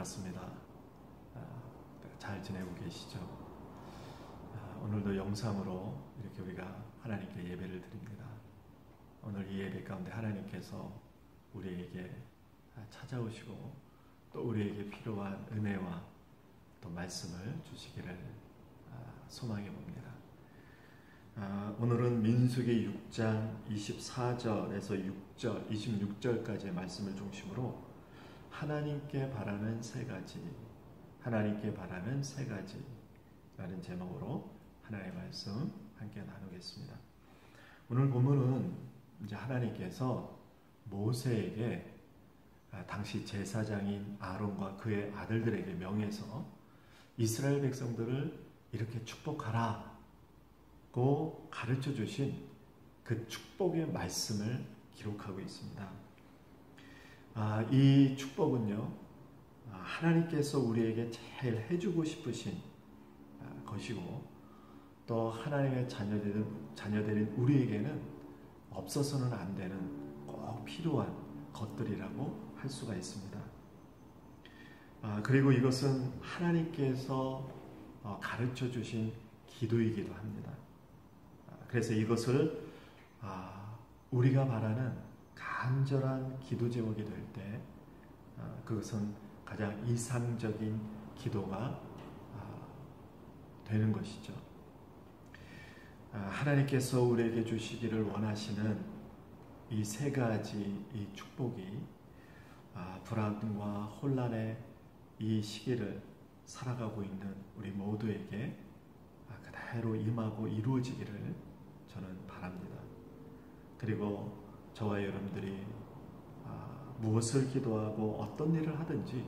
반갑습니다. 잘 지내고 계시죠? 오늘도 영상으로 이렇게 우리가 하나님께 예배를 드립니다. 오늘 이 예배 가운데 하나님께서 우리에게 찾아오시고 또 우리에게 필요한 은혜와 또 말씀을 주시기를 소망해 봅니다. 오늘은 민수기 6장 24절에서 26절까지의 말씀을 중심으로 하나님께 바라는 세 가지, 하나님께 바라는 세 가지라는 제목으로 하나님의 말씀 함께 나누겠습니다. 오늘 본문은 이제 하나님께서 모세에게 당시 제사장인 아론과 그의 아들들에게 명해서 이스라엘 백성들을 이렇게 축복하라고 가르쳐 주신 그 축복의 말씀을 기록하고 있습니다. 이 축복은요, 하나님께서 우리에게 제일 해주고 싶으신 것이고 또 하나님의 자녀들인 우리에게는 없어서는 안 되는 꼭 필요한 것들이라고 할 수가 있습니다. 그리고 이것은 하나님께서 가르쳐 주신 기도이기도 합니다. 그래서 이것을 우리가 바라는 간절한 기도 제목이 될 때 그것은 가장 이상적인 기도가 되는 것이죠. 하나님께서 우리에게 주시기를 원하시는 이 세 가지 이 축복이 불안과 혼란의 이 시기를 살아가고 있는 우리 모두에게 그대로 임하고 이루어지기를 저는 바랍니다. 그리고 저와 여러분들이 무엇을 기도하고 어떤 일을 하든지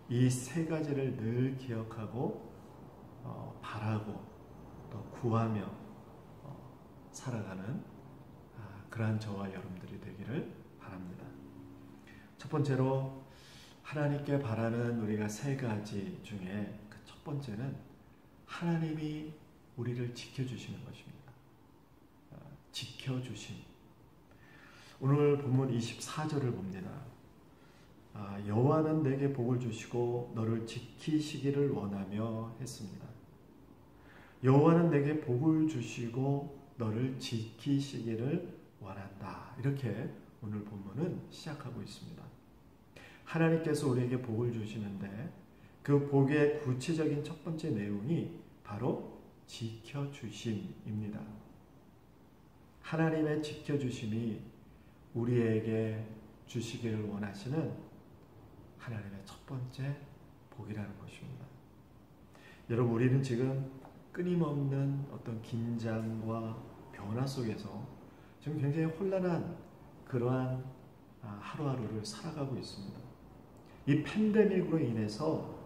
이 세 가지를 늘 기억하고 바라고 또 구하며 살아가는 그러한 저와 여러분들이 되기를 바랍니다. 첫 번째로 하나님께 바라는 우리가 세 가지 중에 그 첫 번째는 하나님이 우리를 지켜주시는 것입니다. 지켜주심. 오늘 본문 24절을 봅니다. 여호와는 내게 복을 주시고 너를 지키시기를 원하며 했습니다. 여호와는 내게 복을 주시고 너를 지키시기를 원한다. 이렇게 오늘 본문은 시작하고 있습니다. 하나님께서 우리에게 복을 주시는데 그 복의 구체적인 첫 번째 내용이 바로 지켜주심입니다. 하나님의 지켜주심이 우리에게 주시기를 원하시는 하나님의 첫 번째 복이라는 것입니다. 여러분, 우리는 지금 끊임없는 어떤 긴장과 변화 속에서 지금 굉장히 혼란한 그러한 하루하루를 살아가고 있습니다. 이 팬데믹으로 인해서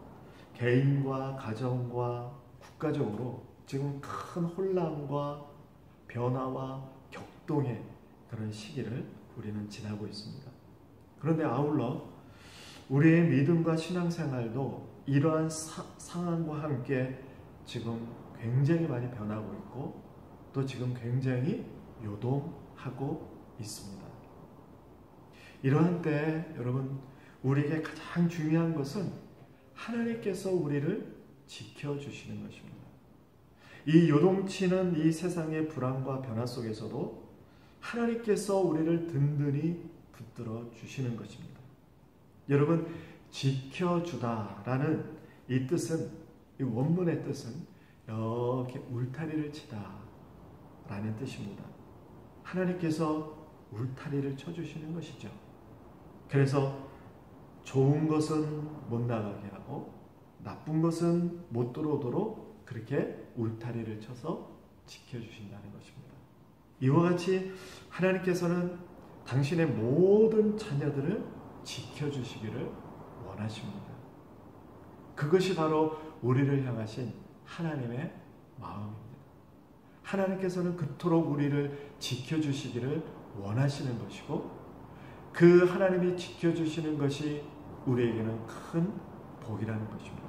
개인과 가정과 국가적으로 지금 큰 혼란과 변화와 격동의 그런 시기를 우리는 지나고 있습니다. 그런데 아울러 우리의 믿음과 신앙생활도 이러한 상황과 함께 지금 굉장히 많이 변하고 있고 또 지금 굉장히 요동하고 있습니다. 이러한 때 여러분, 우리에게 가장 중요한 것은 하나님께서 우리를 지켜주시는 것입니다. 이 요동치는 이 세상의 불안과 변화 속에서도 하나님께서 우리를 든든히 붙들어 주시는 것입니다. 여러분, 지켜주다라는 이 뜻은, 이 원문의 뜻은 이렇게 울타리를 치다 라는 뜻입니다. 하나님께서 울타리를 쳐주시는 것이죠. 그래서 좋은 것은 못 나가게 하고 나쁜 것은 못 들어오도록 그렇게 울타리를 쳐서 지켜주신다는 것입니다. 이와 같이 하나님께서는 당신의 모든 자녀들을 지켜주시기를 원하십니다. 그것이 바로 우리를 향하신 하나님의 마음입니다. 하나님께서는 그토록 우리를 지켜주시기를 원하시는 것이고 그 하나님이 지켜주시는 것이 우리에게는 큰 복이라는 것입니다.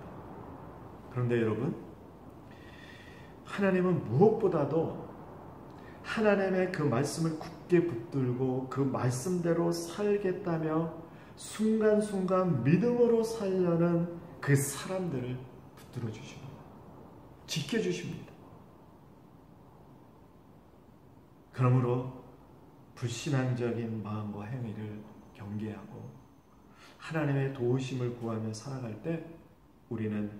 그런데 여러분, 하나님은 무엇보다도 하나님의 그 말씀을 굳게 붙들고 그 말씀대로 살겠다며 순간순간 믿음으로 살려는 그 사람들을 붙들어 주십니다. 지켜주십니다. 그러므로 불신앙적인 마음과 행위를 경계하고 하나님의 도우심을 구하며 살아갈 때 우리는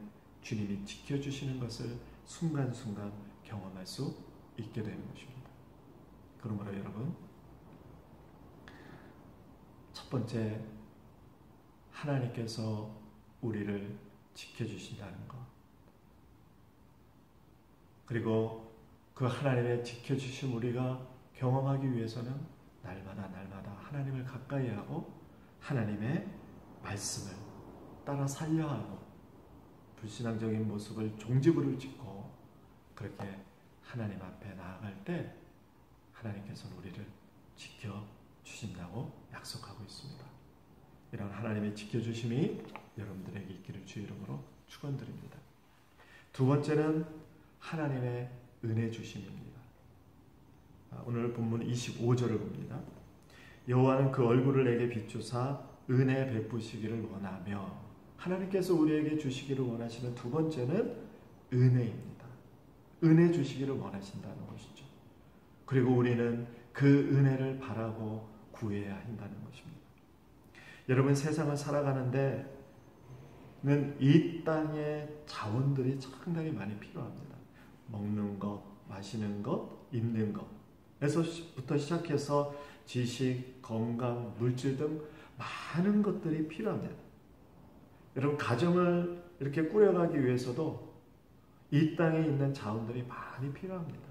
주님이 지켜주시는 것을 순간순간 경험할 수 있게 되는 것입니다. 그러므로 여러분, 첫 번째, 하나님께서 우리를 지켜주신다는 것, 그리고 그 하나님의 지켜주심 우리가 경험하기 위해서는 날마다 하나님을 가까이 하고 하나님의 말씀을 따라 살려 하고 불신앙적인 모습을 종지부를 짓고 그렇게 하나님 앞에 나아갈 때 하나님께서는 우리를 지켜주신다고 약속하고 있습니다. 이런 하나님의 지켜주심이 여러분들에게 있기를 주의 이름으로 축원드립니다. 두 번째는 하나님의 은혜 주심입니다. 오늘 본문 25절을 봅니다. 여호와는 그 얼굴을 내게 비추사 은혜 베푸시기를 원하며, 하나님께서 우리에게 주시기를 원하시는 두 번째는 은혜입니다. 은혜 주시기를 원하신다는 것이죠. 그리고 우리는 그 은혜를 바라고 구해야 한다는 것입니다. 여러분, 세상을 살아가는데 이 땅의 자원들이 상당히 많이 필요합니다. 먹는 것, 마시는 것, 입는 것에서부터 시작해서 지식, 건강, 물질 등 많은 것들이 필요합니다. 여러분, 가정을 이렇게 꾸려가기 위해서도 이 땅에 있는 자원들이 많이 필요합니다.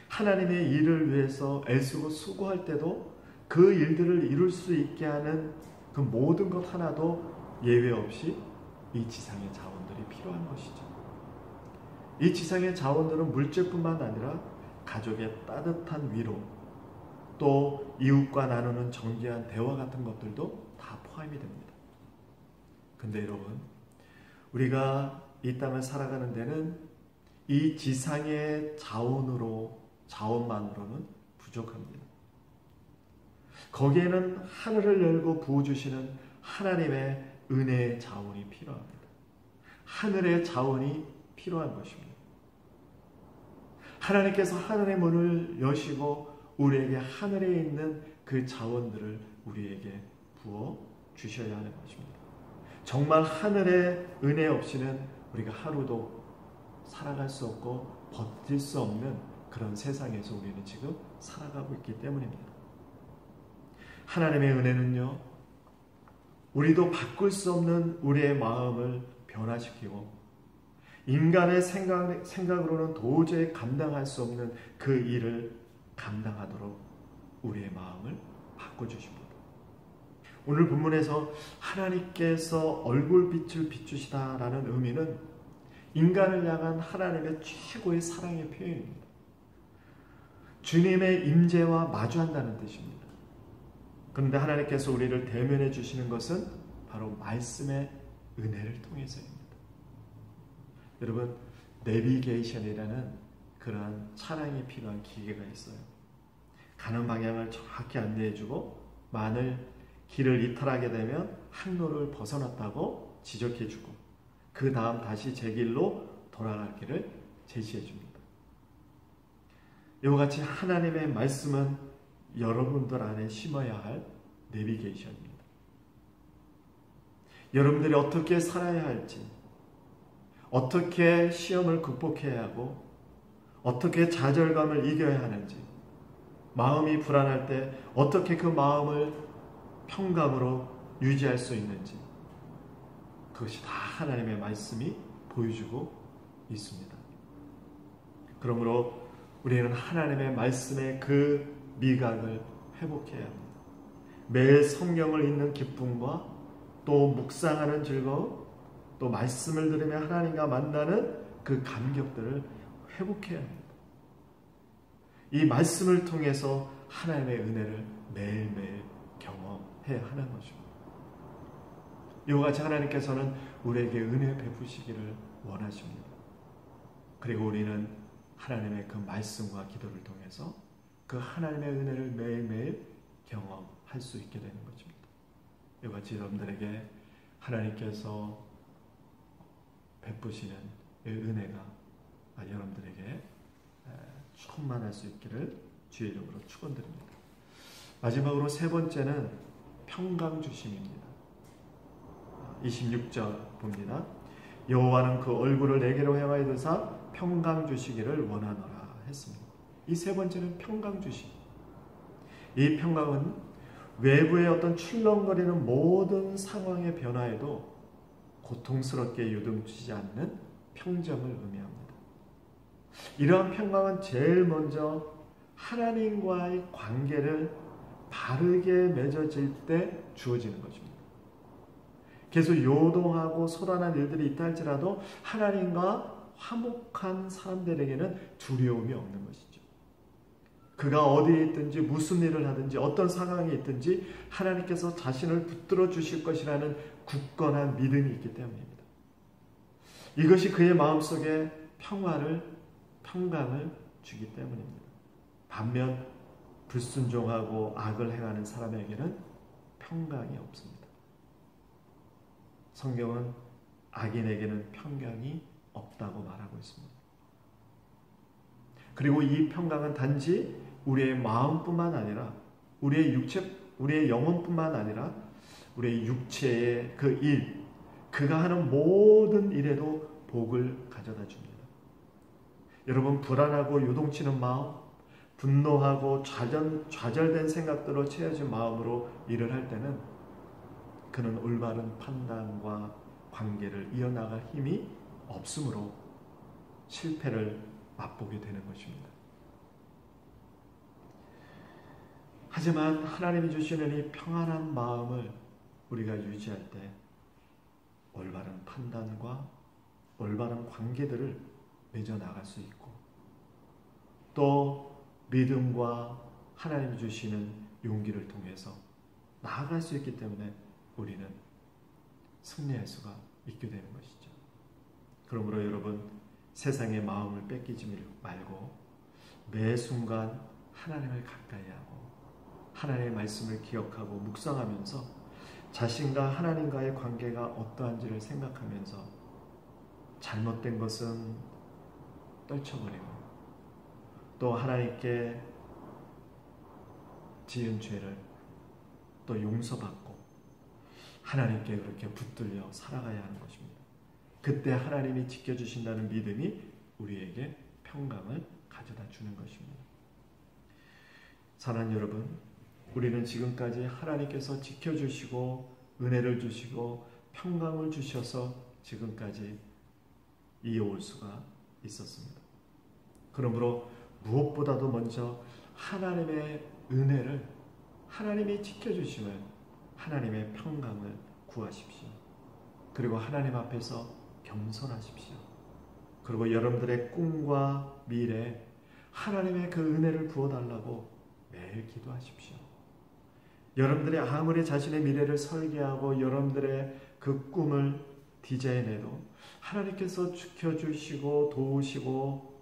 하나님의 일을 위해서 애쓰고 수고할 때도 그 일들을 이룰 수 있게 하는 그 모든 것 하나도 예외 없이 이 지상의 자원들이 필요한 것이죠. 이 지상의 자원들은 물질뿐만 아니라 가족의 따뜻한 위로, 또 이웃과 나누는 정기한 대화 같은 것들도 다 포함이 됩니다. 근데 여러분, 우리가 이 땅을 살아가는 데는 이 지상의 자원만으로는 부족합니다. 거기에는 하늘을 열고 부어주시는 하나님의 은혜의 자원이 필요합니다. 하늘의 자원이 필요한 것입니다. 하나님께서 하늘의 문을 여시고 우리에게 하늘에 있는 그 자원들을 우리에게 부어 주셔야 하는 것입니다. 정말 하늘의 은혜 없이는 우리가 하루도 살아갈 수 없고 버틸 수 없는 그런 세상에서 우리는 지금 살아가고 있기 때문입니다. 하나님의 은혜는요, 우리도 바꿀 수 없는 우리의 마음을 변화시키고 인간의 생각으로는 도저히 감당할 수 없는 그 일을 감당하도록 우리의 마음을 바꿔주십니다. 오늘 본문에서 하나님께서 얼굴빛을 비추시다라는 의미는 인간을 향한 하나님의 최고의 사랑의 표현입니다. 주님의 임재와 마주한다는 뜻입니다. 그런데 하나님께서 우리를 대면해 주시는 것은 바로 말씀의 은혜를 통해서입니다. 여러분, 내비게이션이라는 그러한 차량이 필요한 기계가 있어요. 가는 방향을 정확히 안내해주고 만일 길을 이탈하게 되면 항로를 벗어났다고 지적해주고 그 다음 다시 제 길로 돌아갈 길을 제시해줍니다. 이와 같이 하나님의 말씀은 여러분들 안에 심어야 할 내비게이션입니다. 여러분들이 어떻게 살아야 할지, 어떻게 시험을 극복해야 하고 어떻게 좌절감을 이겨야 하는지, 마음이 불안할 때 어떻게 그 마음을 평강으로 유지할 수 있는지, 그것이 다 하나님의 말씀이 보여주고 있습니다. 그러므로 우리는 하나님의 말씀의 그 미각을 회복해야 합니다. 매일 성경을 읽는 기쁨과 또 묵상하는 즐거움, 또 말씀을 들으며 하나님과 만나는 그 감격들을 회복해야 합니다. 이 말씀을 통해서 하나님의 은혜를 매일매일 경험해야 하는 것입니다. 이와 같이 하나님께서는 우리에게 은혜 베푸시기를 원하십니다. 그리고 우리는 하나님의 그 말씀과 기도를 통해서 그 하나님의 은혜를 매일매일 경험할 수 있게 되는 것입니다. 이와 같이 여러분들에게 하나님께서 베푸시는 이 은혜가 여러분들에게 충만할 수 있기를 주의 이름으로 축원드립니다. 마지막으로 세 번째는 평강 주심입니다. 26절 봅니다. 여호와는 그 얼굴을 내게로 향하여 드사 평강 주시기를 원하노라 했습니다. 이 세 번째는 평강 주심. 이 평강은 외부의 어떤 출렁거리는 모든 상황의 변화에도 고통스럽게 요동치지 않는 평정을 의미합니다. 이러한 평강은 제일 먼저 하나님과의 관계를 바르게 맺어질 때 주어지는 것입니다. 계속 요동하고 소란한 일들이 있다 할지라도 하나님과 화목한 사람들에게는 두려움이 없는 것이죠. 그가 어디에 있든지 무슨 일을 하든지 어떤 상황이 있든지 하나님께서 자신을 붙들어 주실 것이라는 굳건한 믿음이 있기 때문입니다. 이것이 그의 마음속에 평강을 주기 때문입니다. 반면 불순종하고 악을 행하는 사람에게는 평강이 없습니다. 성경은 악인에게는 평강이 없다고 말하고 있습니다. 그리고 이 평강은 단지 우리의 마음뿐만 아니라 우리의 영혼뿐만 아니라 우리의 육체의 그 일, 그가 하는 모든 일에도 복을 가져다 줍니다. 여러분, 불안하고 요동치는 마음, 분노하고 좌절된 생각들로 채워진 마음으로 일을 할 때는 그는 올바른 판단과 관계를 이어나갈 힘이 없으므로 실패를 맛보게 되는 것입니다. 하지만 하나님이 주시는 이 평안한 마음을 우리가 유지할 때 올바른 판단과 올바른 관계들을 맺어나갈 수 있고 또 믿음과 하나님이 주시는 용기를 통해서 나아갈 수 있기 때문에 우리는 승리할 수가 있게 되는 것이죠. 그러므로 여러분, 세상의 마음을 뺏기지 말고 매 순간 하나님을 가까이 하고 하나님의 말씀을 기억하고 묵상하면서 자신과 하나님과의 관계가 어떠한지를 생각하면서 잘못된 것은 떨쳐버리고 또 하나님께 지은 죄를 또 용서받고 하나님께 그렇게 붙들려 살아가야 하는 것입니다. 그때 하나님이 지켜주신다는 믿음이 우리에게 평강을 가져다 주는 것입니다. 사랑하는 여러분, 우리는 지금까지 하나님께서 지켜주시고 은혜를 주시고 평강을 주셔서 지금까지 이어올 수가 있었습니다. 그러므로 무엇보다도 먼저 하나님의 은혜를, 하나님이 지켜주심을, 하나님의 평강을 구하십시오. 그리고 하나님 앞에서 겸손하십시오. 그리고 여러분들의 꿈과 미래, 하나님의 그 은혜를 부어달라고 매일 기도하십시오. 여러분들이 아무리 자신의 미래를 설계하고 여러분들의 그 꿈을 디자인해도 하나님께서 지켜주시고 도우시고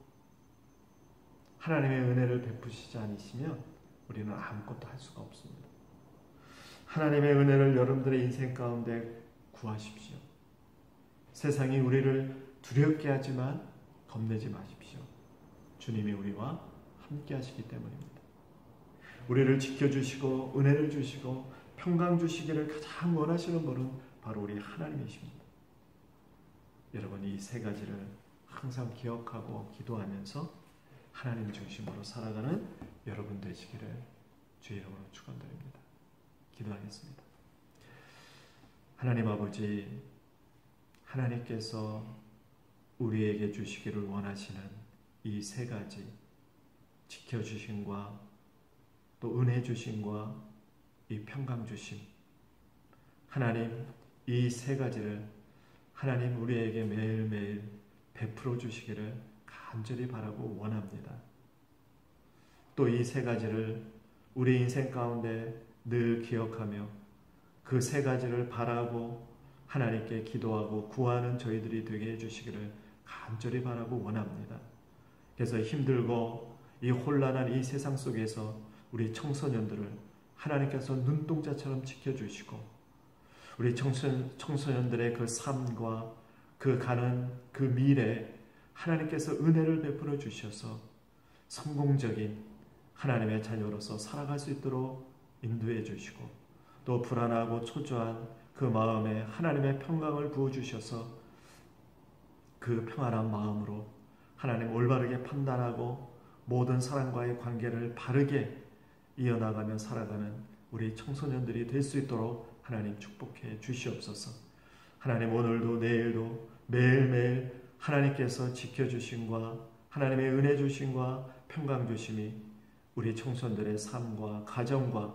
하나님의 은혜를 베푸시지 않으시면 우리는 아무것도 할 수가 없습니다. 하나님의 은혜를 여러분들의 인생 가운데 구하십시오. 세상이 우리를 두렵게 하지만 겁내지 마십시오. 주님이 우리와 함께 하시기 때문입니다. 우리를 지켜주시고 은혜를 주시고 평강 주시기를 가장 원하시는 분은 바로 우리 하나님이십니다. 여러분, 이 세 가지를 항상 기억하고 기도하면서 하나님 중심으로 살아가는 여러분 되시기를 주의 이름으로 축원드립니다. 기도하겠습니다. 하나님 아버지, 하나님께서 우리에게 주시기를 원하시는 이 세 가지, 지켜주심과 또 은혜 주심과 이 평강 주심, 하나님, 이 세 가지를 하나님 우리에게 매일매일 베풀어 주시기를 간절히 바라고 원합니다. 또 이 세 가지를 우리 인생 가운데 늘 기억하며 그 세 가지를 바라고 하나님께 기도하고 구하는 저희들이 되게 해주시기를 간절히 바라고 원합니다. 그래서 힘들고 이 혼란한 이 세상 속에서 우리 청소년들을 하나님께서 눈동자처럼 지켜주시고 우리 청소년들의 그 삶과 그 가는 그 미래 하나님께서 은혜를 베풀어 주셔서 성공적인 하나님의 자녀로서 살아갈 수 있도록 인도해 주시고, 또 불안하고 초조한 그 마음에 하나님의 평강을 부어 주셔서 그 평안한 마음으로 하나님 올바르게 판단하고 모든 사람과의 관계를 바르게 이어나가며 살아가는 우리 청소년들이 될 수 있도록 하나님 축복해 주시옵소서. 하나님, 오늘도 내일도 매일매일 하나님께서 지켜주심과 하나님의 은혜 주심과 평강 주심이 우리 청소년들의 삶과 가정과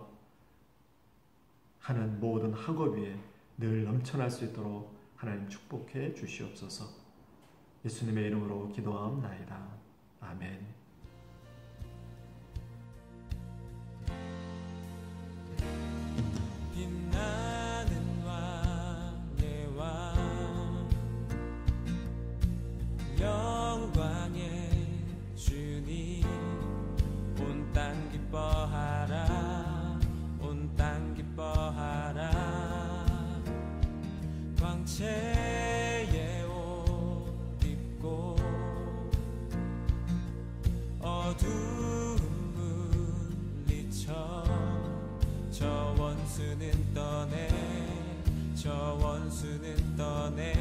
하는 모든 학업 위에 늘 넘쳐날 수 있도록 하나님 축복해 주시옵소서. 예수님의 이름으로 기도하옵나이다. 아멘. 빛나는 왕의 왕, 영광의 주님, 온 땅 기뻐하라, 온 땅 기뻐하라. 광채의 옷 입고 어두운 물리쳐 저 원수는 떠내, 저 원수는 떠내.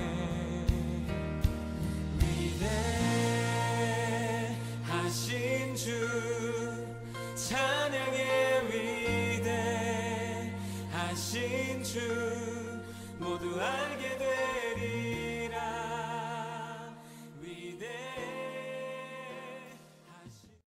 위대하신 주 찬양의 위대하신 주 모두 알게 돼.